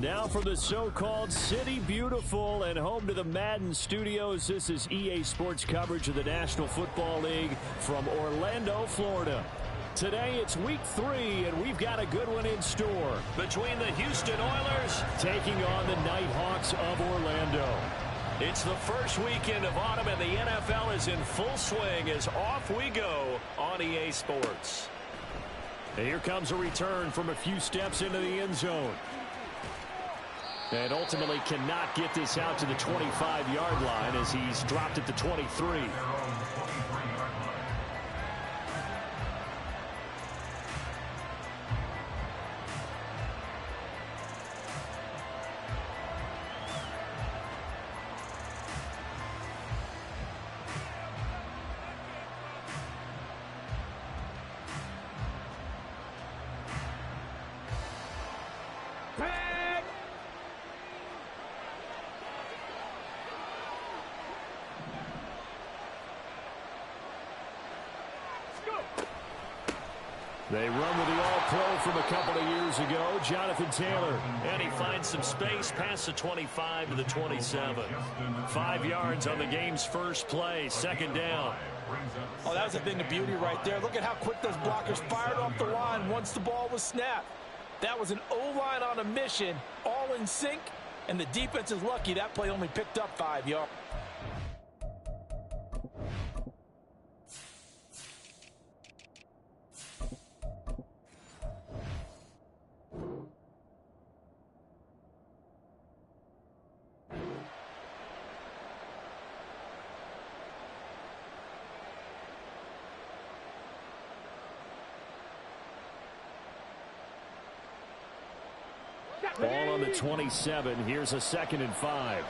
Now from the so-called City Beautiful and home to the Madden studios, this is EA Sports coverage of the National Football League from Orlando, Florida. Today it's week 3, and we've got a good one in store. Between the Houston Oilers taking on the Nighthawks of Orlando. It's the first weekend of autumn, and the NFL is in full swing as off we go on EA Sports. And here comes a return from a few steps into the end zone. And ultimately cannot get this out to the 25-yard line as he's dropped at the 23. They run with the all-pro from a couple of years ago, Jonathan Taylor. And he finds some space past the 25 to the 27. 5 yards on the game's first play, second down. Oh, that was a thing of beauty right there. Look at how quick those blockers fired off the line once the ball was snapped. That was an O-line on a mission, all in sync, and the defense is lucky that play only picked up 5 yards. Ball on the 27. Here's a 2nd and 5.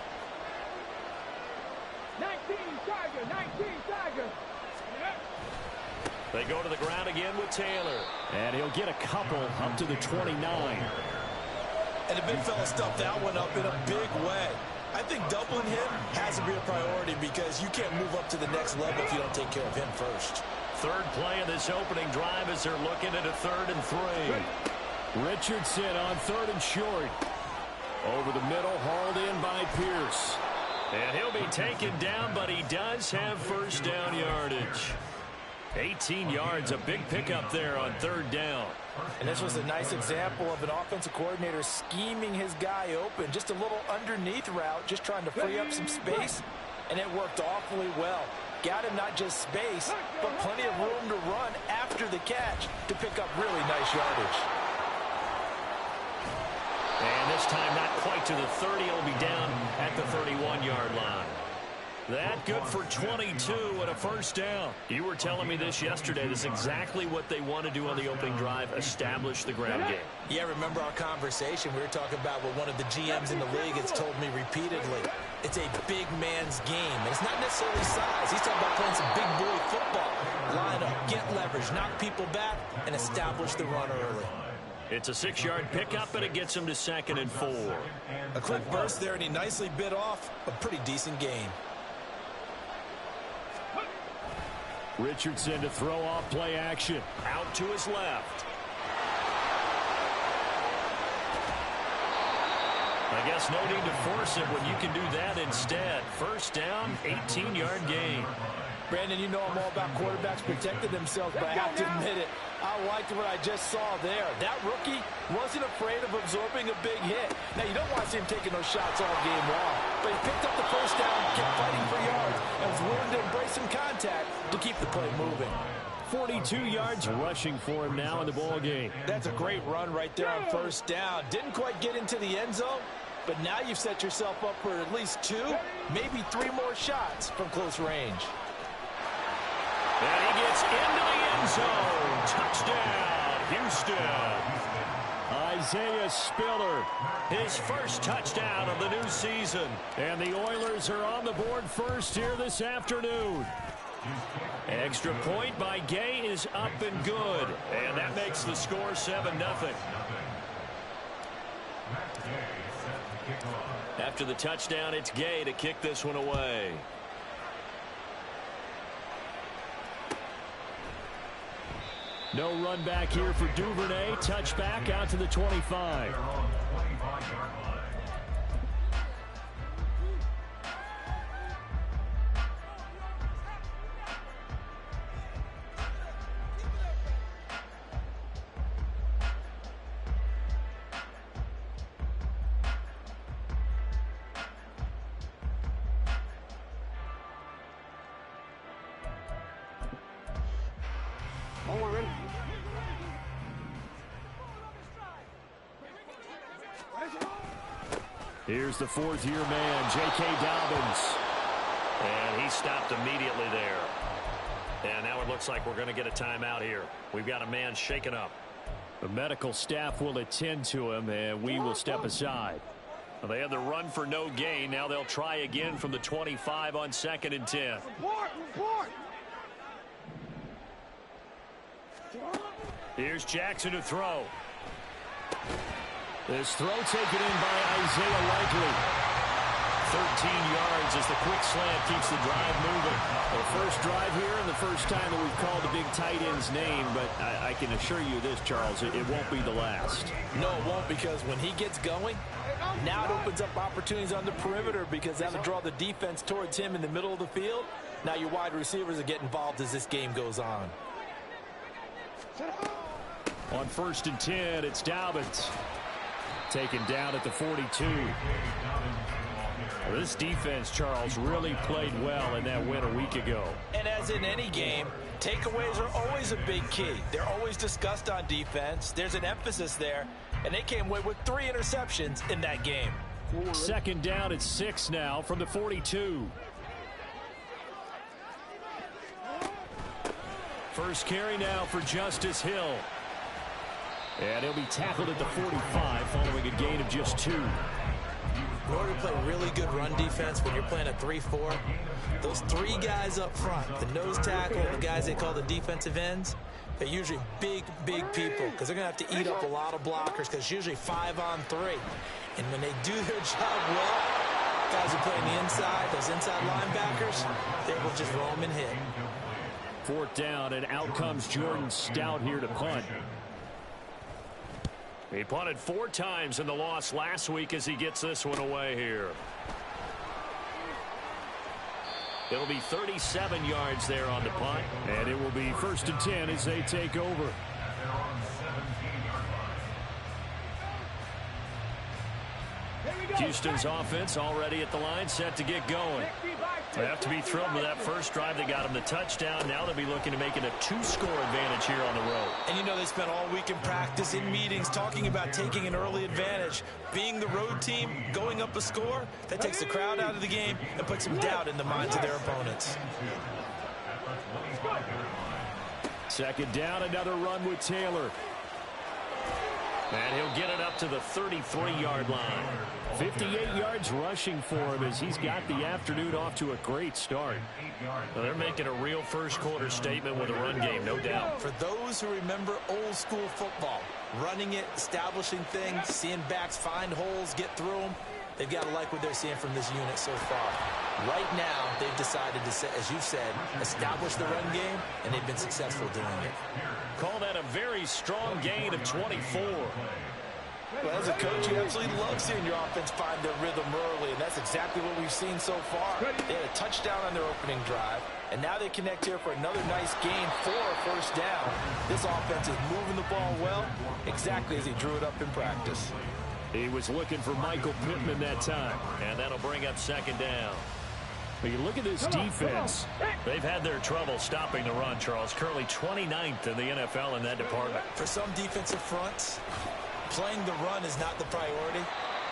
19 Tiger. They go to the ground again with Taylor. And he'll get a couple up to the 29. And the big fella stuffed that one up in a big way. I think doubling him has to be a priority because you can't move up to the next level if you don't take care of him first. Third play of this opening drive as they're looking at a 3rd and 3. Richardson on 3rd and short. Over the middle, hauled in by Pierce. And he'll be taken down, but he does have first down yardage. 18 yards, a big pickup there on 3rd down. And this was a nice example of an offensive coordinator scheming his guy open. Just a little underneath route, just trying to free up some space, and it worked awfully well. Got him not just space, but plenty of room to run after the catch to pick up really nice yardage. And this time not quite to the 30. It'll be down at the 31-yard line. That good for 22 and a first down. You were telling me this yesterday. This is exactly what they want to do on the opening drive, establish the ground game. Yeah, remember our conversation? We were talking about what one of the GMs in the league has told me repeatedly. It's a big man's game. And it's not necessarily size. He's talking about playing some big boy football. Line up, get leverage, knock people back, and establish the run early. It's a 6-yard pickup, and it gets him to 2nd and 4. A quick burst there, and he nicely bit off a pretty decent gain. Richardson to throw off play action. Out to his left. I guess no need to force it when you can do that instead. First down, 18-yard gain. Brandon, you know I'm all about quarterbacks protecting themselves, but I have to admit it. I liked what I just saw there. That rookie wasn't afraid of absorbing a big hit. Now, you don't want to see him taking those shots all game long, but he picked up the first down, kept fighting for yards, and was willing to embrace some contact to keep the play moving. 42 yards rushing for him now in the ball game. That's a great run right there on first down. Didn't quite get into the end zone, but now you've set yourself up for at least 2, maybe 3 more shots from close range. And he gets into the end zone. Touchdown, Houston. Isaiah Spiller, his first touchdown of the new season. And the Oilers are on the board first here this afternoon. Extra point by Gay is up and good. And that makes the score 7-0. After the touchdown, it's Gay to kick this one away. No run back here for Duvernay. Touchback out to the 25. Here's the fourth-year man, J.K. Dobbins. And he stopped immediately there. And now it looks like we're going to get a timeout here. We've got a man shaken up. The medical staff will attend to him, and we will step aside. Well, they had the run for no gain. Now they'll try again from the 25 on 2nd and 10. Report! Here's Jackson to throw. This throw taken in by Isaiah Likely. 13 yards as the quick slant keeps the drive moving. The first drive here and the first time that we've called the big tight end's name, but I can assure you this, Charles, it won't be the last. No, it won't, because when he gets going, now it opens up opportunities on the perimeter because that'll draw the defense towards him in the middle of the field. Now your wide receivers will get involved as this game goes on. On 1st and 10, it's Dobbins. Taken down at the 42. Well, this defense, Charles, really played well in that win a week ago. And as in any game, takeaways are always a big key. They're always discussed on defense. There's an emphasis there, and they came away with 3 interceptions in that game. 2nd down at 6 now from the 42. First carry now for Justice Hill. And he'll be tackled at the 45 following a gain of just 2. In order to play really good run defense when you're playing a 3-4, those 3 guys up front, the nose tackle, the guys they call the defensive ends, they're usually big people because they're going to have to eat up a lot of blockers because it's usually 5 on 3. And when they do their job well, guys who play on the inside, those inside linebackers, they will just roam and hit. 4th down, and out comes Jordan Stout here to punt. He punted 4 times in the loss last week as he gets this one away here. It'll be 37 yards there on the punt. And it will be 1st and 10 as they take over. Houston's offense already at the line, set to get going. They have to be thrilled with that first drive. They got him the touchdown. Now they'll be looking to make it a 2-score advantage here on the road. And you know they spent all week in practice, in meetings, talking about taking an early advantage. Being the road team, going up a score, that takes the crowd out of the game and puts some doubt in the minds of their opponents. 2nd down, another run with Taylor. And he'll get it up to the 33-yard line. 58 yards rushing for him as he's got the afternoon off to a great start. Well, they're making a real first-quarter statement with a run game, no doubt. For those who remember old-school football, running it, establishing things, seeing backs find holes, get through them, they've got to like what they're seeing from this unit so far. Right now, they've decided to, as you said, establish the run game, and they've been successful doing it. Call that a very strong gain of 24. Well, as a coach, you absolutely love seeing your offense find their rhythm early, and that's exactly what we've seen so far. They had a touchdown on their opening drive, and now they connect here for another nice gain for a 1st down. This offense is moving the ball well, exactly as he drew it up in practice. He was looking for Michael Pittman that time, and that'll bring up 2nd down. But you look at this defense. They've had their trouble stopping the run, Charles. Currently 29th in the NFL in that department. For some defensive fronts, playing the run is not the priority.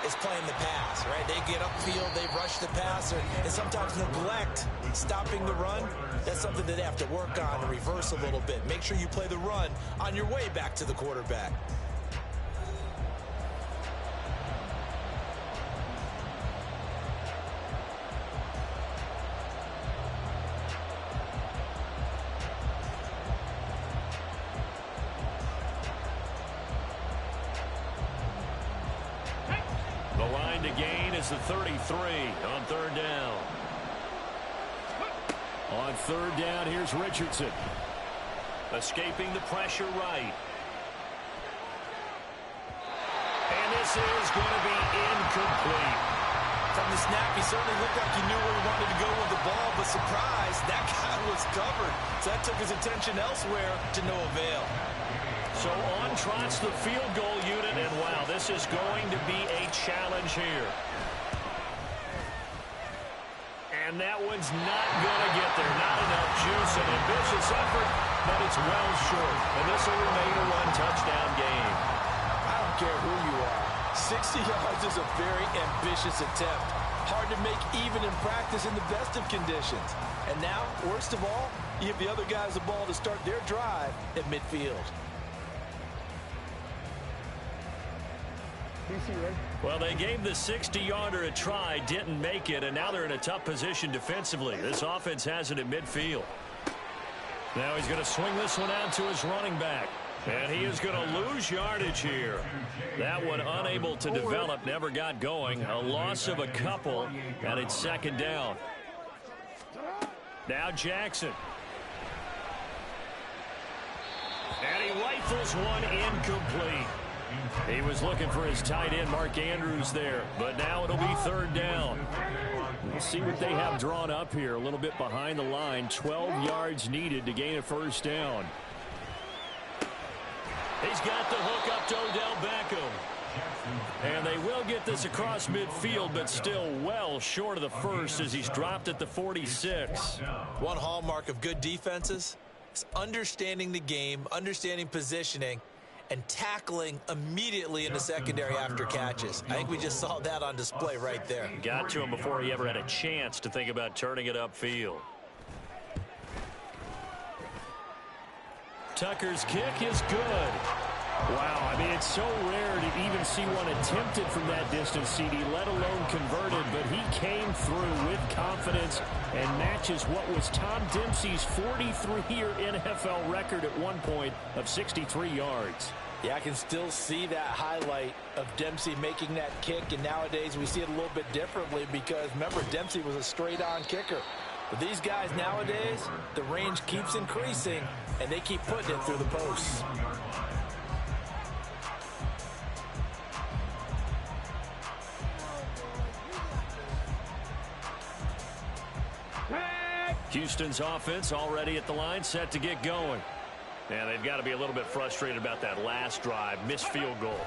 It's playing the pass, right? They get upfield, they rush the passer, and sometimes neglect stopping the run. That's something that they have to work on and reverse a little bit. Make sure you play the run on your way back to the quarterback. has the 33 on third down. On third down, here's Richardson. Escaping the pressure right. And this is going to be incomplete. From the snap, he certainly looked like he knew where he wanted to go with the ball, but surprise, that guy was covered. So that took his attention elsewhere to no avail. So on trots the field goal unit, and wow, this is going to be a challenge here. And that one's not going to get there. Not enough juice. An ambitious effort, but it's well short. And this will remain a one-touchdown game. I don't care who you are. 60 yards is a very ambitious attempt. Hard to make even in practice in the best of conditions. And now, worst of all, you give the other guys the ball to start their drive at midfield. Well, they gave the 60-yarder a try, didn't make it, and now they're in a tough position defensively. This offense has it at midfield. Now he's going to swing this one out to his running back. And he is going to lose yardage here. That one unable to develop, never got going. A loss of a couple, and it's second down. Now Jackson. And he rifles one incomplete. He was looking for his tight end, Mark Andrews, there. But now it'll be third down. We'll see what they have drawn up here. A little bit behind the line. 12 yards needed to gain a first down. He's got the hook up to Odell Beckham. And they will get this across midfield, but still well short of the first as he's dropped at the 46. One hallmark of good defenses is understanding the game, understanding positioning, and tackling immediately in the secondary after catches. I think we just saw that on display right there. Got to him before he ever had a chance to think about turning it upfield. Tucker's kick is good. Wow, I mean, it's so rare to even see one attempted from that distance, CD, let alone converted, but he came through with confidence and matches what was Tom Dempsey's 43-year NFL record at one point of 63 yards. Yeah, I can still see that highlight of Dempsey making that kick, and nowadays we see it a little bit differently because, remember, Dempsey was a straight-on kicker. But these guys nowadays, the range keeps increasing, and they keep putting it through the posts. Houston's offense already at the line, set to get going. And they've got to be a little bit frustrated about that last drive, missed field goal.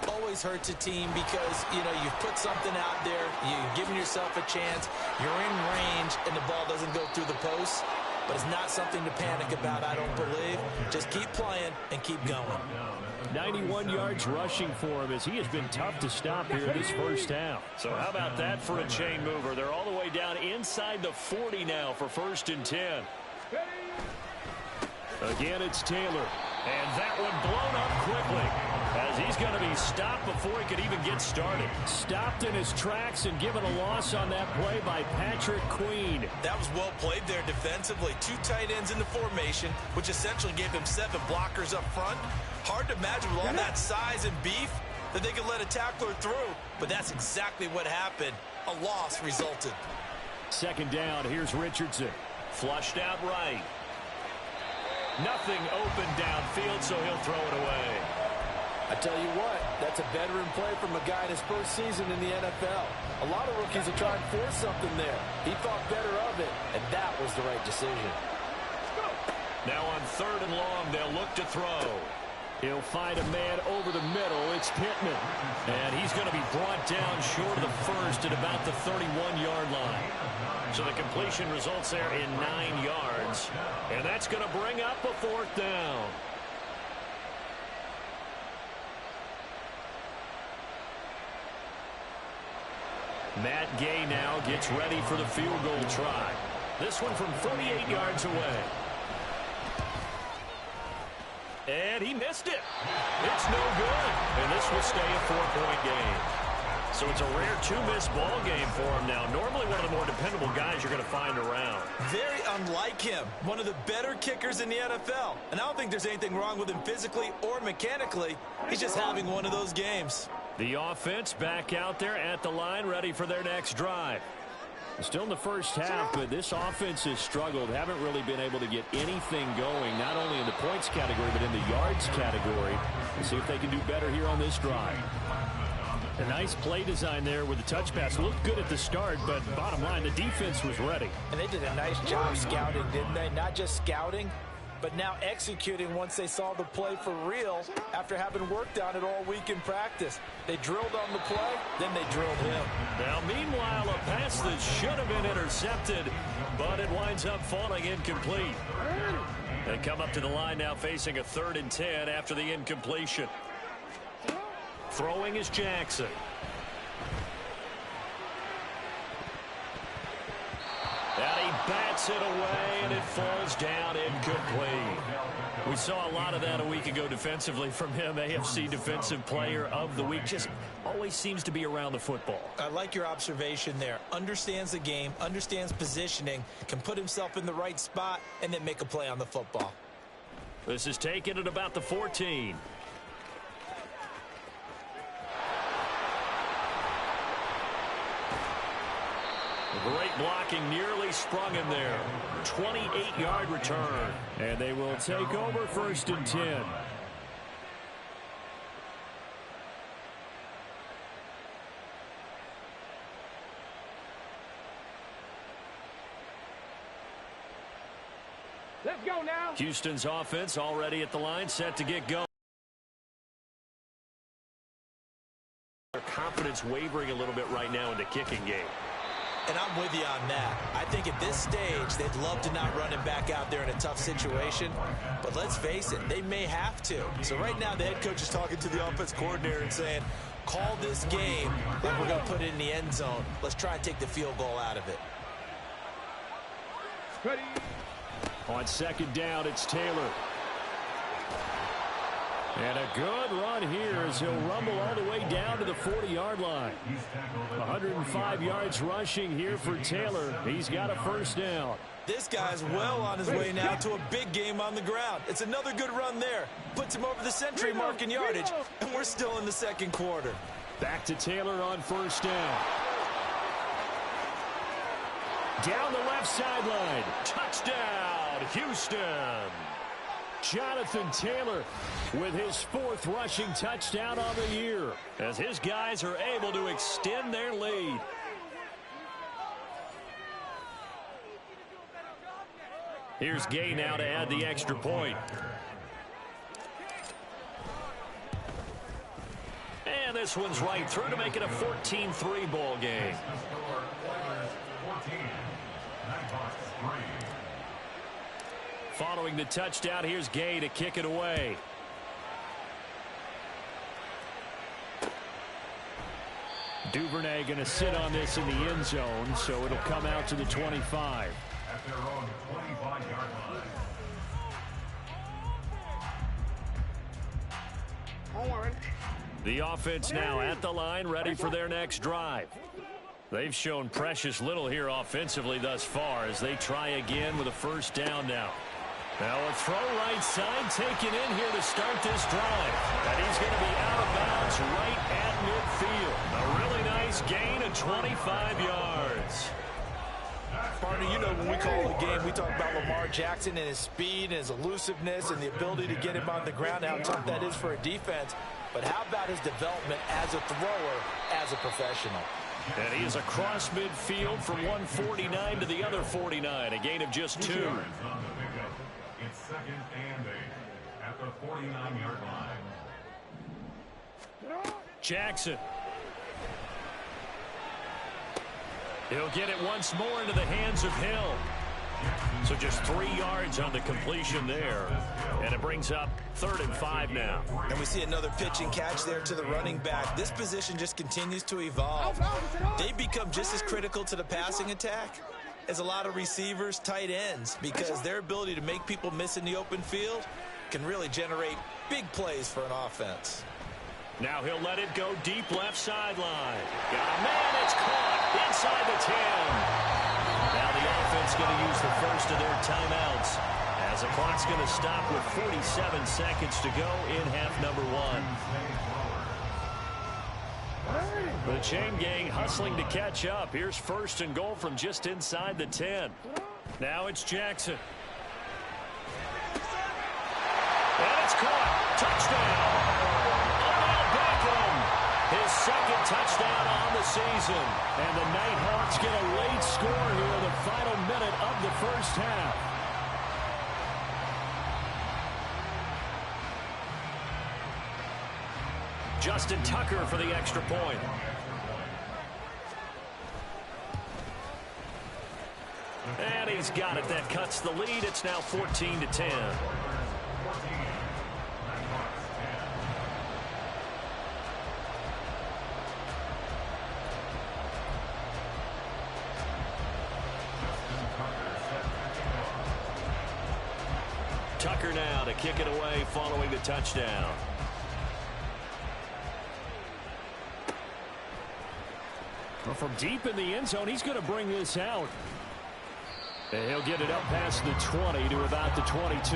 Always hurts a team because, you know, you've put something out there, you've given yourself a chance, you're in range, and the ball doesn't go through the posts. But it's not something to panic about, I don't believe. Just keep playing and keep going. 91 yards rushing for him as he has been tough to stop here this first half. So how about that for a chain mover? They're all the way down inside the 40 now for 1st and 10. Again, it's Taylor. And that one blown up quickly as he's going to be stopped before he could even get started. Stopped in his tracks and given a loss on that play by Patrick Queen. That was well played there defensively. 2 tight ends in the formation, which essentially gave him 7 blockers up front. Hard to imagine with all that size and beef that they could let a tackler through. But that's exactly what happened. A loss resulted. Second down, here's Richardson. Flushed out right. Nothing open downfield, so he'll throw it away. I tell you what, that's a veteran play from a guy in his first season in the NFL. A lot of rookies will try and force something there. He thought better of it, and that was the right decision. Now on 3rd and long, they'll look to throw. He'll find a man over the middle. It's Pittman. And he's going to be brought down short of the first at about the 31-yard line. So the completion results there in 9 yards. And that's going to bring up a 4th down. Matt Gay now gets ready for the field goal try. This one from 38 yards away. And he missed it. It's no good. And this will stay a 4-point game. So it's a rare 2-miss ball game for him now. Normally one of the more dependable guys you're going to find around. Very unlike him. One of the better kickers in the NFL. And I don't think there's anything wrong with him physically or mechanically. He's just having one of those games. The offense back out there at the line, ready for their next drive. Still in the first half, but this offense has struggled. Haven't really been able to get anything going, not only in the points category, but in the yards category. We'll see if they can do better here on this drive. A nice play design there with the touch pass. Looked good at the start, but bottom line, the defense was ready. And they did a nice job scouting, didn't they? Not just scouting, but now executing once they saw the play for real after having worked on it all week in practice. They drilled on the play, then they drilled him. Now, meanwhile, a pass that should have been intercepted, but it winds up falling incomplete. They come up to the line now facing a 3rd and 10 after the incompletion. Throwing is Jackson. And he bats it away, and it falls down incomplete. We saw a lot of that a week ago defensively from him. AFC Defensive Player of the Week. Just always seems to be around the football. I like your observation there. Understands the game, understands positioning, can put himself in the right spot, and then make a play on the football. This is taken at about the 14. Great blocking, nearly sprung him there. 28-yard return. And they will take over 1st and 10. Let's go now. Houston's offense already at the line, set to get going. Their confidence wavering a little bit right now in the kicking game. And I'm with you on that. I think at this stage, they'd love to not run him back out there in a tough situation. But let's face it, they may have to. So right now, the head coach is talking to the offense coordinator and saying, call this game, and we're going to put it in the end zone. Let's try and take the field goal out of it. Ready. On 2nd down, it's Taylor. And a good run here as he'll rumble all the way down to the 40-yard line. 105 yards rushing here for Taylor. He's got a 1st down. This guy's well on his way now to a big game on the ground. It's another good run there. Puts him over the century mark in yardage, and we're still in the 2nd quarter. Back to Taylor on 1st down. Down the left sideline. Touchdown, Houston. Jonathan Taylor with his 4th rushing touchdown on the year as his guys are able to extend their lead. Here's Gay now to add the extra point. And this one's right through to make it a 14-3 ball game. Following the touchdown, here's Gay to kick it away. Duvernay going to sit on this in the end zone, so it'll come out to the 25. At their own 25-yard line. The offense now at the line, ready for their next drive. They've shown precious little here offensively thus far as they try again with a 1st down now. Now a throw right side taken in here to start this drive. And he's going to be out of bounds right at midfield. A really nice gain of 25 yards. Partner, you know when we call a game, we talk about Lamar Jackson and his speed and his elusiveness and the ability to get him on the ground, how tough that is for a defense. But how about his development as a thrower, as a professional? And he is across midfield from 149 to the other 49, a gain of just 2. It's 2nd and 8 at the 49-yard line. Jackson. He'll get it once more into the hands of Hill. So just 3 yards on the completion there. And it brings up 3rd and 5 now. And we see another pitch and catch there to the running back. This position just continues to evolve. They become just as critical to the passing attack as a lot of receivers, tight ends, because their ability to make people miss in the open field can really generate big plays for an offense. Now he'll let it go deep left sideline. Got a man, it's caught inside the 10. Now the offense going to use the first of their timeouts as the clock's going to stop with 47 seconds to go in half number 1. The chain gang hustling to catch up. Here's 1st and goal from just inside the 10. Now it's Jackson. And it's caught. Touchdown. Odell Beckham. His 2nd touchdown on the season. And the Nighthawks get a late score here in the final minute of the first half. Justin Tucker for the extra point. And he's got it. That cuts the lead. It's now 14-10. Tucker now to kick it away following the touchdown. Well, from deep in the end zone, he's going to bring this out. And he'll get it up past the 20 to about the 22.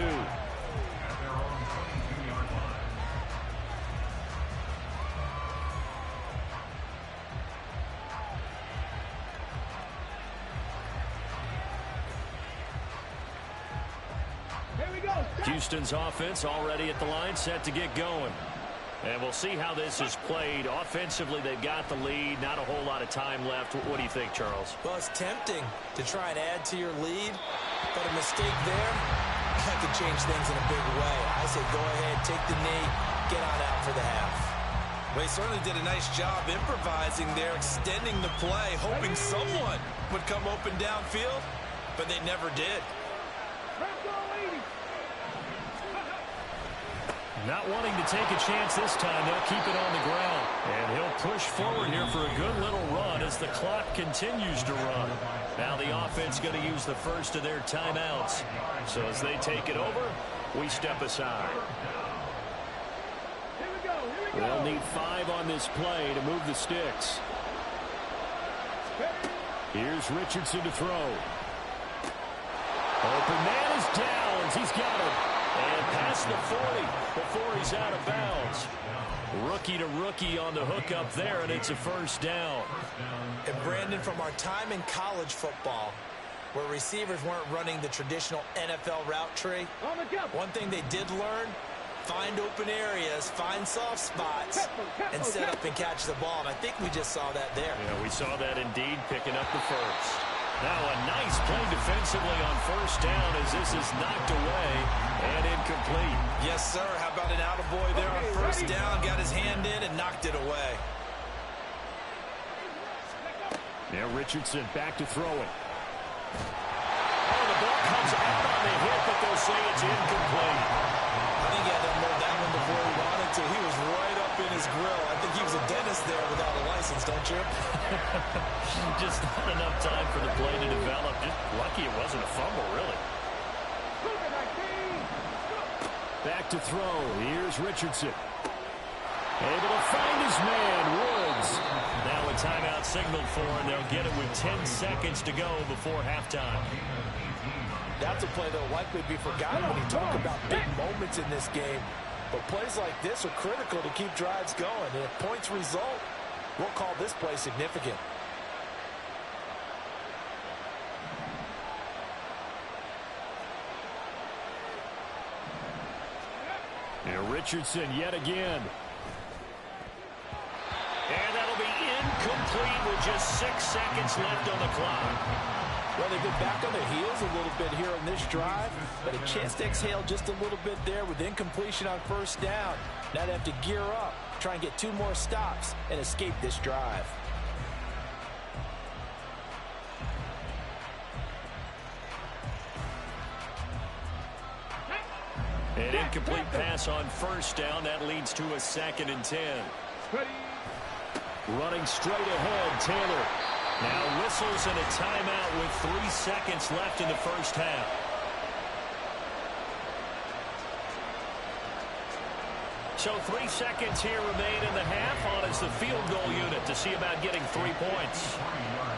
Here we go. Houston's offense already at the line, set to get going. And we'll see how this is played. Offensively, they've got the lead. Not a whole lot of time left. What do you think, Charles? Well, it's tempting to try and add to your lead, but a mistake there, that could change things in a big way. I say go ahead, take the knee, get on out for the half. Well, he certainly did a nice job improvising there, extending the play, hoping someone would come open downfield, but they never did. Not wanting to take a chance this time, they'll keep it on the ground. And he'll push forward here for a good little run as the clock continues to run. Now the offense going to use the first of their timeouts. So as they take it over, we step aside. They'll need 5 on this play to move the sticks. Here's Richardson to throw. Open man is Downs. He's got it. And past the 40 before he's out of bounds. Rookie to rookie on the hook up there, and it's a first down. And Brandon, from our time in college football, where receivers weren't running the traditional NFL route tree, one thing they did learn, find open areas, find soft spots, and set up and catch the ball. And I think we just saw that there. Yeah, we saw that indeed, picking up the first. Now a nice play defensively on first down as this is knocked away and incomplete. Yes, sir. How about an attaboy there on first down? Got his hand in and knocked it away. Now Richardson back to throw it. Oh, the ball comes out on the hit, but they'll say it's incomplete. I think he had to unload that one before he wanted to. He was right up in his grill. I think he was a dentist there without a license, don't you? Just not enough time for the play to develop. Just lucky it wasn't a fumble, really. Back to throw. Here's Richardson. Able to find his man, Woods. Now a timeout signaled for, and they'll get it with 10 seconds to go before halftime. That's a play that will likely be forgotten when you talk about big moments in this game. But plays like this are critical to keep drives going. And if points result, we'll call this play significant. And Richardson yet again. And that'll be incomplete with just 6 seconds left on the clock. Well, they've been back on their heels a little bit here on this drive, but a chance to exhale just a little bit there with incompletion on first down. Now they have to gear up, try and get 2 more stops, and escape this drive. An incomplete pass on first down. That leads to a 2nd and 10. Running straight ahead, Taylor. Now whistles and a timeout with 3 seconds left in the first half. So 3 seconds here remain in the half on as the field goal unit to see about getting 3 points.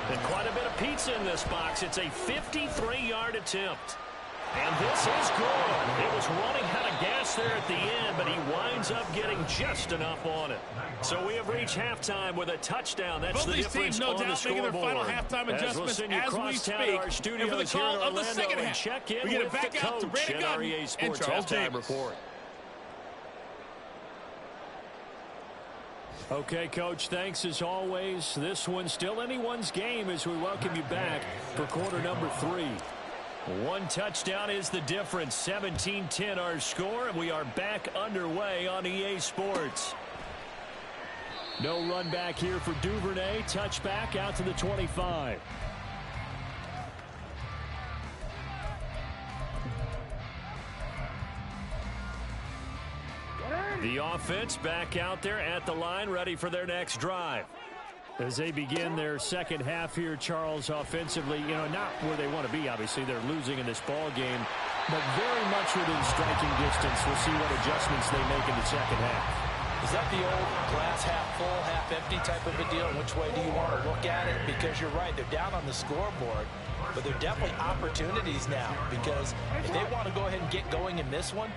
And quite a bit of pizza in this box. It's a 53-yard attempt. And this is good. It was running out of gas there at the end, but he winds up getting just enough on it. So we have reached halftime with a touchdown. That's the difference on the scoreboard. Making their final halftime adjustments as we speak. And for the call of the second half, we get it back out to Brandon Gunn and Charles Davis. Okay, Coach, thanks as always. This one's still anyone's game as we welcome you back for quarter number 3. One touchdown is the difference. 17-10 our score, and we are back underway on EA Sports. No run back here for Duvernay. Touchback out to the 25. The offense back out there at the line, ready for their next drive. As they begin their second half here, Charles, offensively, not where they want to be, obviously. They're losing in this ball game, but very much within striking distance. We'll see what adjustments they make in the second half. Is that the old glass half full, half empty type of a deal? Which way do you want to look at it? Because you're right, they're down on the scoreboard, but they're definitely opportunities now, because if they want to go ahead and get going in this one,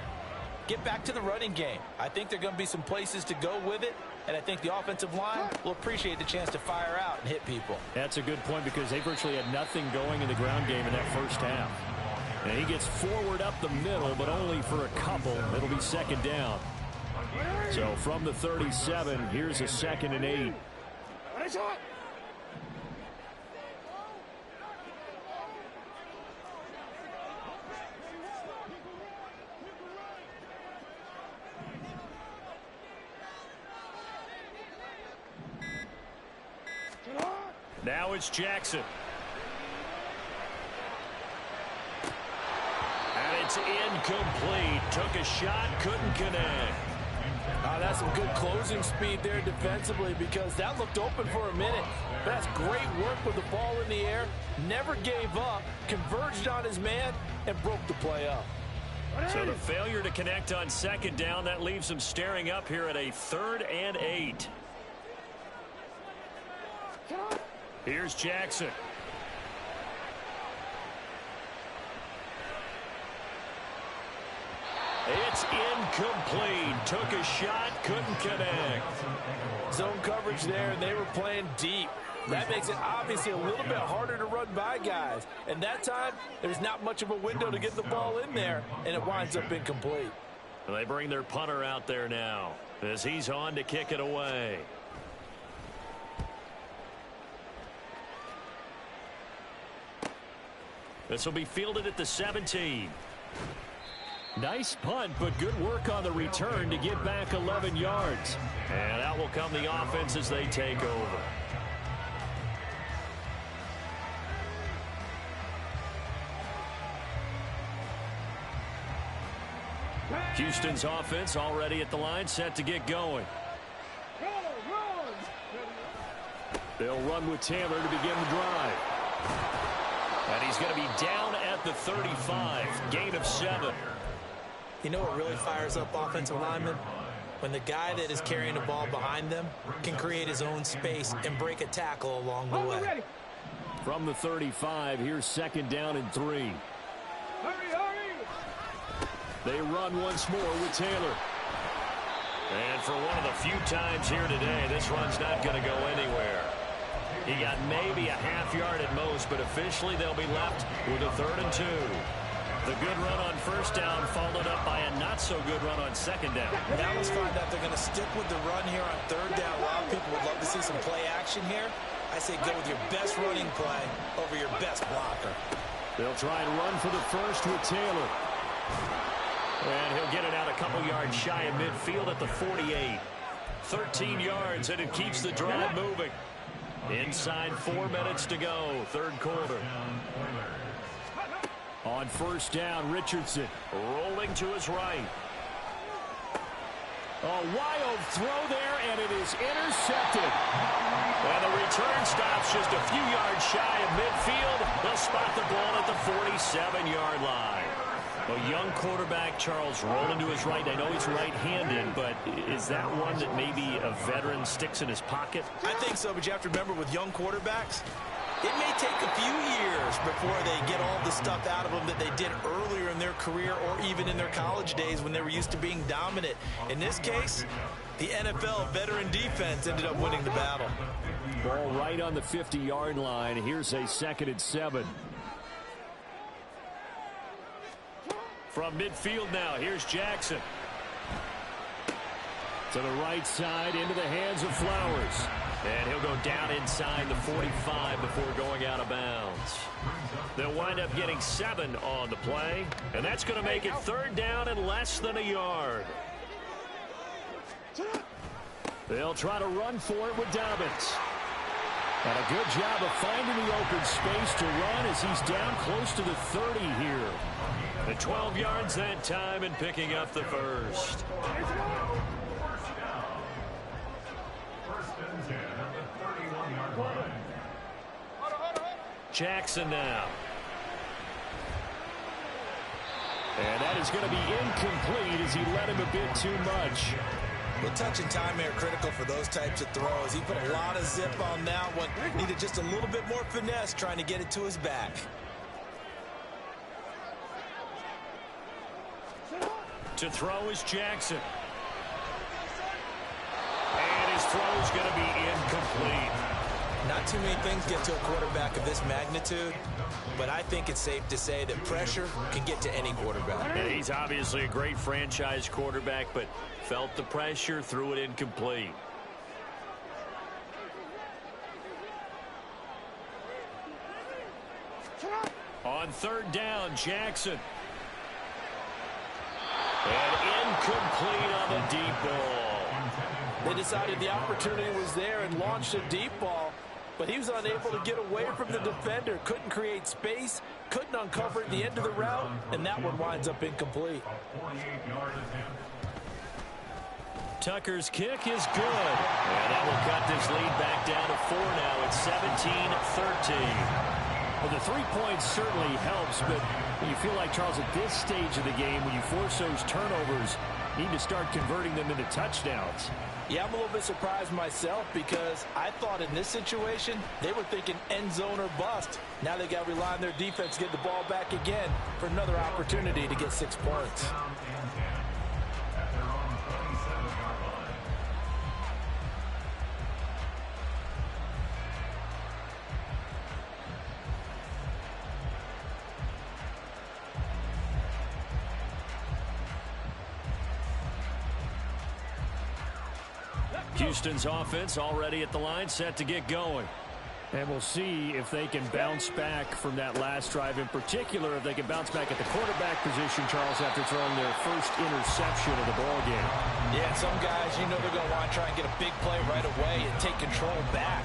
get back to the running game. I think there are going to be some places to go with it, and I think the offensive line will appreciate the chance to fire out and hit people. That's a good point, because they virtually had nothing going in the ground game in that first half. And he gets forward up the middle, but only for a couple. It'll be second down. So from the 37, here's a 2nd and 8. Now it's Jackson. And it's incomplete. Took a shot, couldn't connect. That's some good closing speed there defensively, because that looked open for a minute. That's great work with the ball in the air. Never gave up, converged on his man, and broke the play up. So the failure to connect on second down, that leaves him staring up here at a 3rd and 8. Here's Jackson. It's incomplete. Took a shot, couldn't connect. Zone coverage there, and they were playing deep. That makes it obviously a little bit harder to run by guys. And that time, there's not much of a window to get the ball in there, and it winds up incomplete. And they bring their punter out there now as he's on to kick it away. This will be fielded at the 17. Nice punt, but good work on the return to get back 11 yards. And out will come the offense as they take over. Houston's offense already at the line, set to get going. They'll run with Taylor to begin the drive. And he's going to be down at the 35. Gain of 7. You know what really fires up offensive linemen? When the guy that is carrying the ball behind them can create his own space and break a tackle along the way. From the 35, here's 2nd down and 3. They run once more with Taylor. And for one of the few times here today, this run's not going to go anywhere. He got maybe a half yard at most, but officially they'll be left with a 3rd and 2. The good run on first down followed up by a not-so-good run on second down. Now let's find out they're going to stick with the run here on 3rd down. A lot of people would love to see some play action here. I say go with your best running play over your best blocker. They'll try and run for the first with Taylor. And he'll get it out a couple yards shy of midfield at the 48. 13 yards, and it keeps the drive moving. Inside 4 minutes to go, 3rd quarter. On first down, Richardson rolling to his right. A wild throw there, and it is intercepted. And the return stops just a few yards shy of midfield. They'll spot the ball at the 47-yard line. A young quarterback, Charles, rolling to his right. I know he's right-handed, but is that one that maybe a veteran sticks in his pocket? I think so, but you have to remember with young quarterbacks, It may take a few years before they get all the stuff out of them that they did earlier in their career or even in their college days when they were used to being dominant. In this case, the NFL veteran defense ended up winning the battle. Ball right on the 50-yard line. Here's a 2nd and 7. From midfield now, here's Jackson. To the right side, into the hands of Flowers. And he'll go down inside the 45 before going out of bounds. They'll wind up getting 7 on the play. And that's going to make it 3rd down and less than a yard. They'll try to run for it with Dobbins. And a good job of finding the open space to run as he's down close to the 30 here. The 12 yards that time and picking up the first. Jackson now. And that is going to be incomplete as he led him a bit too much. Well, touch and time are critical for those types of throws. He put a lot of zip on that one. Needed just a little bit more finesse trying to get it to his back. To throw is Jackson. And his throw is going to be incomplete. Not too many things get to a quarterback of this magnitude, but I think it's safe to say that pressure can get to any quarterback. And he's obviously a great franchise quarterback, but felt the pressure, threw it incomplete. On 3rd down, Jackson. And incomplete on the deep ball. They decided the opportunity was there and launched a deep ball, but he was unable to get away from the defender. Couldn't create space, couldn't uncover at the end of the route, and that one winds up incomplete. Tucker's kick is good. And that will cut this lead back down to 4 now. It's 17-13. Well, the 3 points certainly helps, but you feel like, Charles, at this stage of the game, when you force those turnovers, you need to start converting them into touchdowns. Yeah, I'm a little bit surprised myself because I thought in this situation they were thinking end zone or bust. Now they got to rely on their defense to get the ball back again for another opportunity to get 6 points. Houston's offense already at the line, set to get going. And we'll see if they can bounce back from that last drive, in particular if they can bounce back at the quarterback position, Charles, after throwing their first interception of the ball game. Yeah, some guys, you know they're going to want to try and get a big play right away and take control back.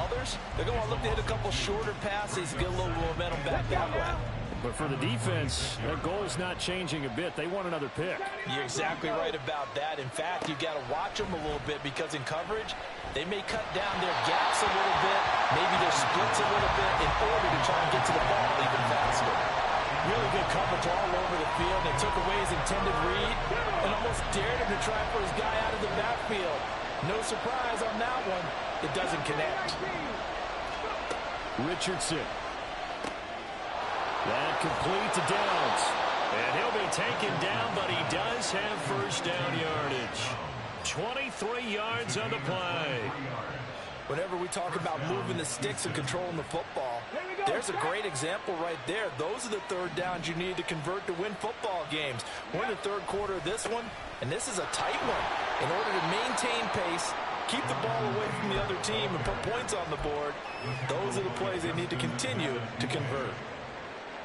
Others, they're going to look to hit a couple shorter passes, get a little momentum back that way. But for the defense, their goal is not changing a bit. They want another pick. You're exactly right about that. In fact, you've got to watch them a little bit because in coverage, they may cut down their gaps a little bit, maybe their splits a little bit in order to try and get to the ball even faster. Really good coverage all over the field. They took away his intended read and almost dared him to try for his guy out of the backfield. No surprise on that one. It doesn't connect. Richardson. That complete to Downs. And he'll be taken down, but he does have first down yardage. 23 yards on the play. Whenever we talk about moving the sticks and controlling the football, there's a great example right there. Those are the 3rd downs you need to convert to win football games. We're in the 3rd quarter of this one, and this is a tight one. In order to maintain pace, keep the ball away from the other team, and put points on the board, those are the plays they need to continue to convert.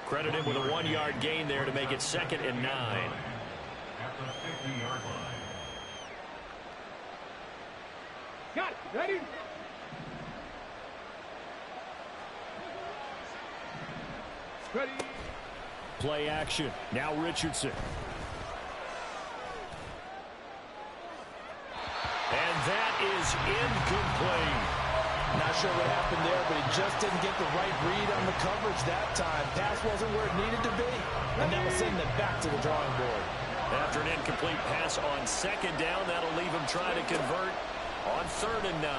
Credit him with a 1-yard gain there to make it 2nd and 9. At the 50-yard line. Got it. Ready? Ready. Play action. Now Richardson. And that is incomplete. Not sure what happened there, but he just didn't get the right read on the coverage that time. Pass wasn't where it needed to be, and that will send them back to the drawing board. After an incomplete pass on 2nd down, that'll leave him trying to convert on 3rd and 9.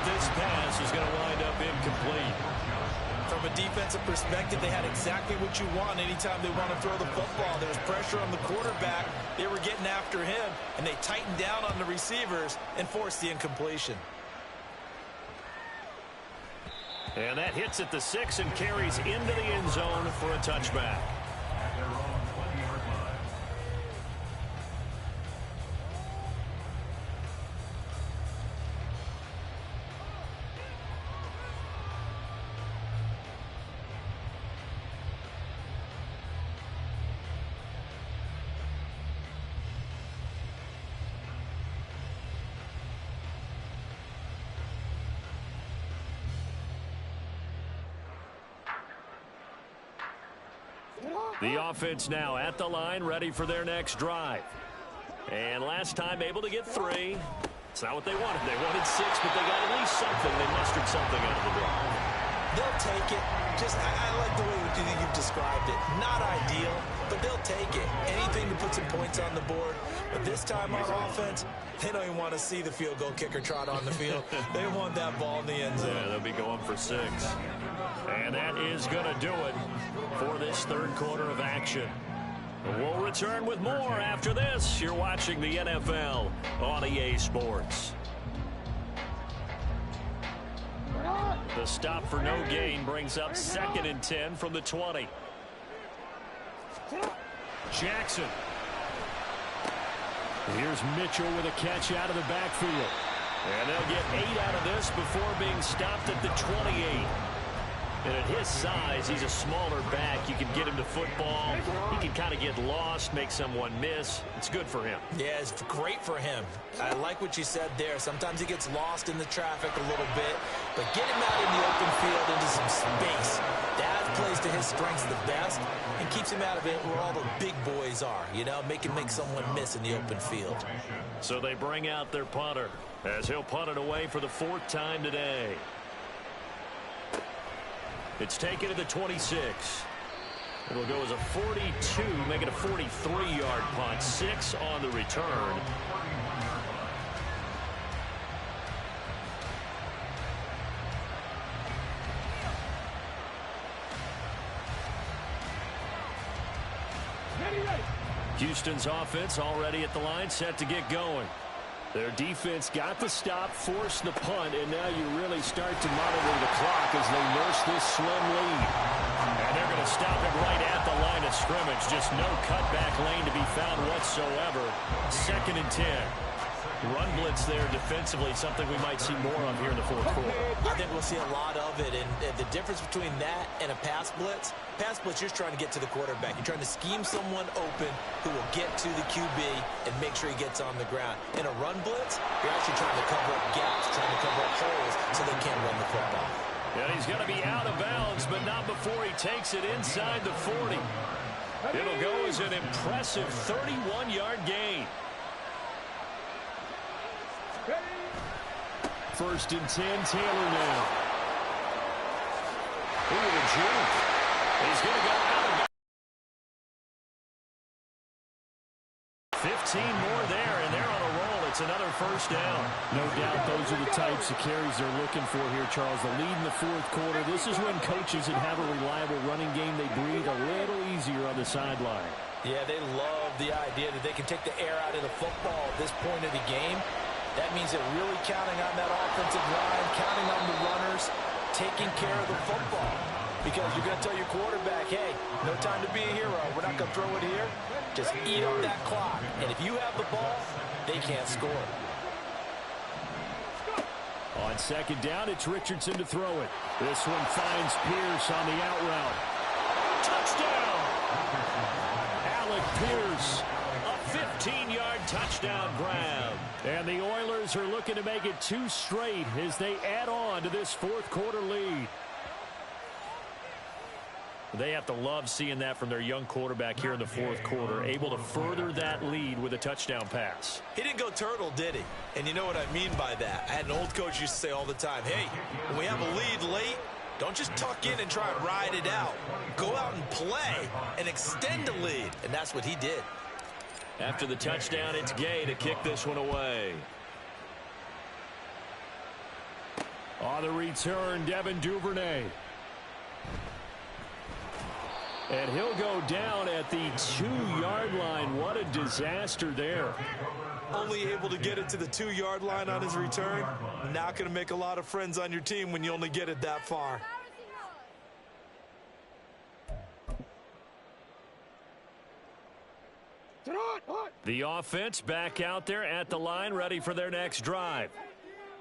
but this pass is going to wind up incomplete. From a defensive perspective, they had exactly what you want anytime they want to throw the football. There was pressure on the quarterback. They were getting after him, and they tightened down on the receivers and forced the incompletion. And that hits at the 6 and carries into the end zone for a touchback. The offense now at the line, ready for their next drive. And last time able to get 3. It's not what they wanted. They wanted 6, but they got at least something. They mustered something out of the drive. They'll take it. I like the way you've described it. Not ideal, but they'll take it. Anything to put some points on the board. But this time on offense, they don't even want to see the field goal kicker trot on the field. They want that ball in the end zone. Yeah, they'll be going for 6. And that is going to do it for this third quarter of action. We'll return with more after this. You're watching the NFL on EA Sports. The stop for no gain brings up 2nd and 10 from the 20. Jackson. Here's Mitchell with a catch out of the backfield. And they'll get 8 out of this before being stopped at the 28. And at his size, he's a smaller back. You can get him to football. He can kind of get lost, make someone miss. It's good for him. Yeah, it's great for him. I like what you said there. Sometimes he gets lost in the traffic a little bit. But get him out in the open field into some space. That plays to his strengths the best and keeps him out of it where all the big boys are. You know, make someone miss in the open field. So they bring out their punter as he'll punt it away for the 4th time today. It's taken to the 26. It'll go as a 42, make it a 43-yard punt. 6 on the return. Houston's offense already at the line, set to get going. Their defense got the stop, forced the punt, and now you really start to monitor the clock as they nurse this slim lead. And they're going to stop it right at the line of scrimmage. Just no cutback lane to be found whatsoever. 2nd and 10. Run blitz there defensively, something we might see more of here in the 4th quarter. I think we'll see a lot of it, and the difference between that and a pass blitz, you're just trying to get to the quarterback. You're trying to scheme someone open who will get to the QB and make sure he gets on the ground. In a run blitz, you're actually trying to cover up gaps, trying to cover up holes so they can't run the football. And he's going to be out of bounds, but not before he takes it inside the 40. It'll go as an impressive 31-yard gain. 1st and 10, Taylor now. Ooh, the juke. He's going to go out. 15 more there, and they're on a roll. It's another 1st down. No doubt those are the types of carries they're looking for here, Charles. The lead in the 4th quarter. This is when coaches that have a reliable running game, they breathe a little easier on the sideline. Yeah, they love the idea that they can take the air out of the football at this point of the game. That means they're really counting on that offensive line, counting on the runners, taking care of the football. Because you're going to tell your quarterback, hey, no time to be a hero. We're not going to throw it here. Just eat up that clock. And if you have the ball, they can't score. On 2nd down, it's Richardson to throw it. This one finds Pierce on the out route. Touchdown! Alec Pierce. 15-yard touchdown grab. And the Oilers are looking to make it 2 straight as they add on to this 4th quarter lead. They have to love seeing that from their young quarterback here in the 4th quarter, able to further that lead with a touchdown pass. He didn't go turtle, did he? And you know what I mean by that. I had an old coach used to say all the time, hey, when we have a lead late, don't just tuck in and try and ride it out. Go out and play and extend the lead. And that's what he did. After the touchdown, it's Gay to kick this one away. On the return, Devin Duvernay. And he'll go down at the 2-yard line. What a disaster there. Only able to get it to the 2-yard line on his return. Not going to make a lot of friends on your team when you only get it that far. The offense back out there at the line, ready for their next drive.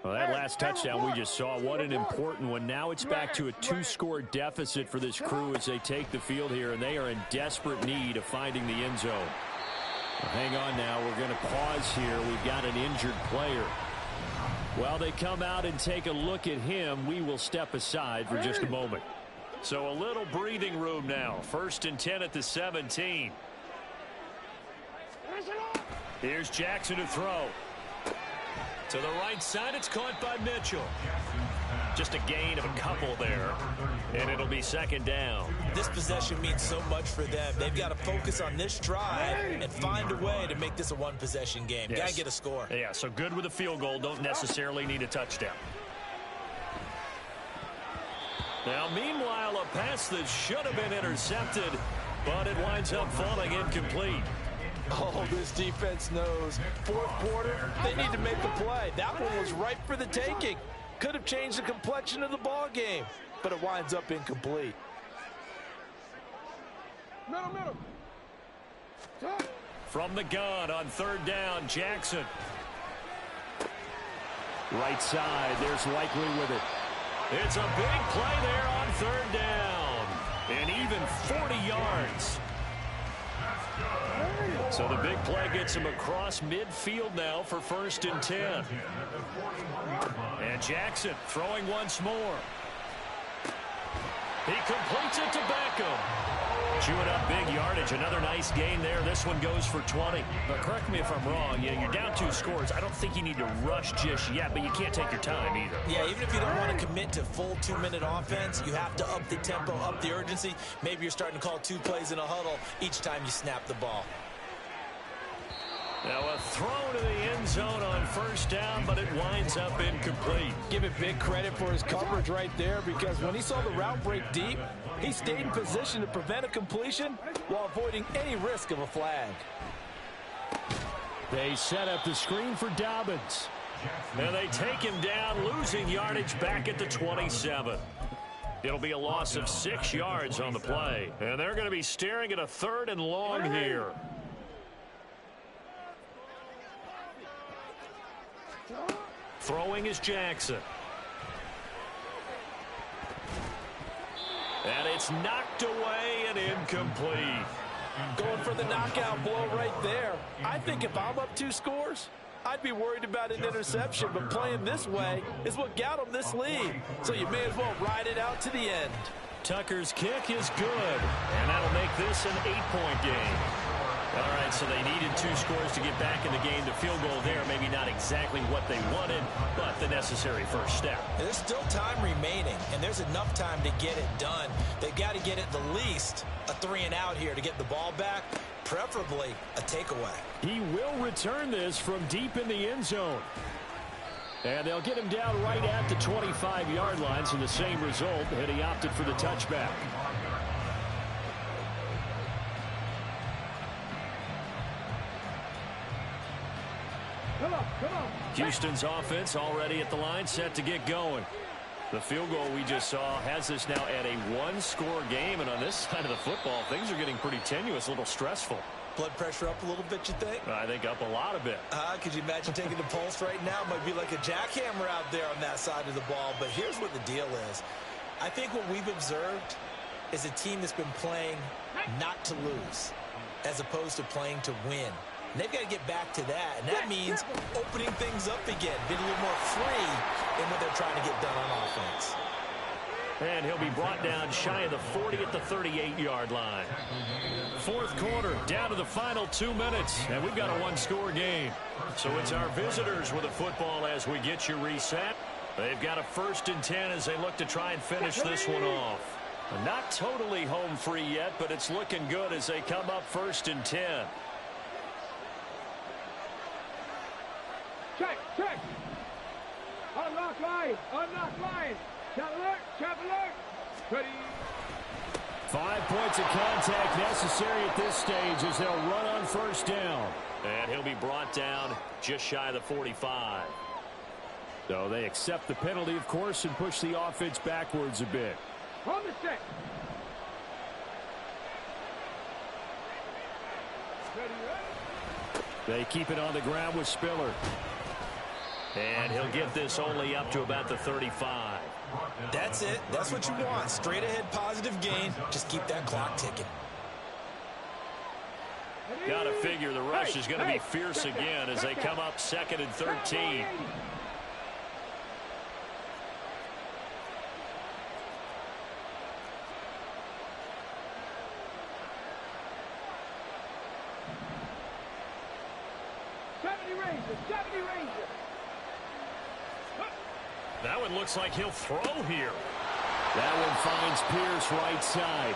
Well, that last touchdown we just saw, what an important one. Now it's back to a 2-score deficit for this crew as they take the field here, and they are in desperate need of finding the end zone. Well, hang on now. We're going to pause here. We've got an injured player. While they come out and take a look at him, we will step aside for just a moment. So a little breathing room now. 1st and 10 at the 17. Here's Jackson to throw. To the right side, it's caught by Mitchell. Just a gain of a couple there, and it'll be 2nd down. This possession means so much for them. They've got to focus on this drive and find a way to make this a one-possession game. Yes. Got to get a score. Yeah, so good with a field goal. Don't necessarily need a touchdown. Now, meanwhile, a pass that should have been intercepted, but it winds up falling incomplete. Oh, this defense knows. 4th quarter, they need to make a play. That one was ripe for the taking. Could have changed the complexion of the ball game, but it winds up incomplete. Middle. From the gun on 3rd down, Jackson. Right side, there's Likely with it. It's a big play there on 3rd down. And even 40 yards. So the big play gets him across midfield now for 1st and 10. And Jackson throwing once more. He completes it to Beckham. Chewing up big yardage. Another nice gain there. This one goes for 20. But correct me if I'm wrong. Yeah, you're down 2 scores. I don't think you need to rush just yet, but you can't take your time either. Yeah, even if you don't want to commit to full 2-minute offense, you have to up the tempo, up the urgency. Maybe you're starting to call 2 plays in a huddle each time you snap the ball. Now a throw to the end zone on 1st down, but it winds up incomplete. Give him big credit for his coverage right there, because when he saw the route break deep, he stayed in position to prevent a completion while avoiding any risk of a flag. They set up the screen for Dobbins. And they take him down, losing yardage back at the 27. It'll be a loss of 6 yards on the play. And they're going to be staring at a 3rd and long here. Throwing is Jackson. And it's knocked away and incomplete. Going for the knockout blow right there. I think if I'm up 2 scores, I'd be worried about an interception, but playing this way is what got him this lead. So you may as well ride it out to the end. Tucker's kick is good, and that'll make this an 8-point game. All right, so they needed 2 scores to get back in the game. The field goal there, maybe not exactly what they wanted, but the necessary first step. There's still time remaining, and there's enough time to get it done. They've got to get at the least a 3-and-out here to get the ball back, preferably a takeaway. He will return this from deep in the end zone. And they'll get him down right at the 25-yard line, so the same result, and he opted for the touchback. Come on. Houston's offense already at the line, set to get going. The field goal we just saw has this now at a 1-score game, and on this side of the football, things are getting pretty tenuous, a little stressful. Blood pressure up a little bit, you think? I think up a lot of it. Could you imagine taking the pulse right now? Might be like a jackhammer out there on that side of the ball. But here's what the deal is. I think what we've observed is a team that's been playing not to lose as opposed to playing to win. And they've got to get back to that, and that means opening things up again, being a little more free in what they're trying to get done on offense. And he'll be brought down shy of the 40 at the 38-yard line. 4th quarter, down to the final 2 minutes, and we've got a 1-score game. So it's our visitors with the football as we get you reset. They've got a 1st and 10 as they look to try and finish this one off. Not totally home free yet, but it's looking good as they come up 1st and 10. Check. On lock line. away. Unlock line. Chop alert. Chop alert. Ready. 5 points of contact necessary at this stage as they'll run on first down. And he'll be brought down just shy of the 45. So they accept the penalty, of course, and push the offense backwards a bit. On the set. Ready, ready. They keep it on the ground with Spiller. And he'll get this only up to about the 35. That's it. That's what you want. Straight ahead positive gain. Just keep that clock ticking. Got to figure the rush is going to be fierce again as they come up 2nd and 13. That one looks like he'll throw here. That one finds Pierce right side.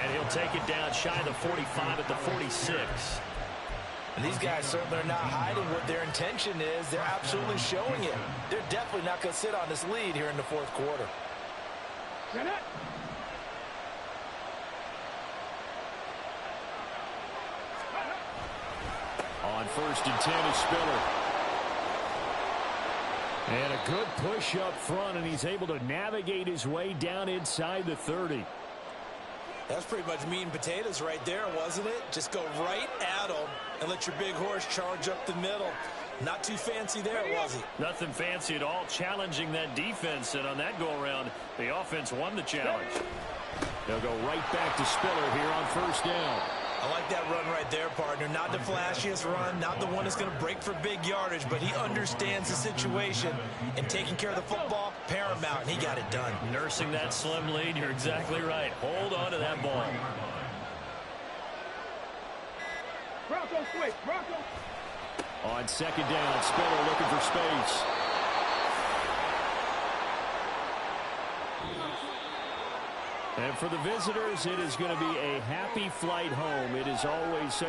And he'll take it down shy of the 45 at the 46. And these guys certainly are not hiding what their intention is. They're absolutely showing it. They're definitely not going to sit on this lead here in the fourth quarter. On 1st and 10 is Spiller. And a good push up front, and he's able to navigate his way down inside the 30. That's pretty much meat and potatoes right there, wasn't it? Just go right at them and let your big horse charge up the middle. Not too fancy there, was he? Nothing fancy at all, challenging that defense, and on that go-around, the offense won the challenge. They'll go right back to Spiller here on 1st down. I like that run right there, partner. Not the flashiest run, not the one that's going to break for big yardage, but he understands the situation, and taking care of the football, paramount, and he got it done. Nursing that slim lead, you're exactly right. Hold on to that ball. Bronco switch. Bronco. On 2nd down, Spiller looking for space. And for the visitors, it is going to be a happy flight home. It is always such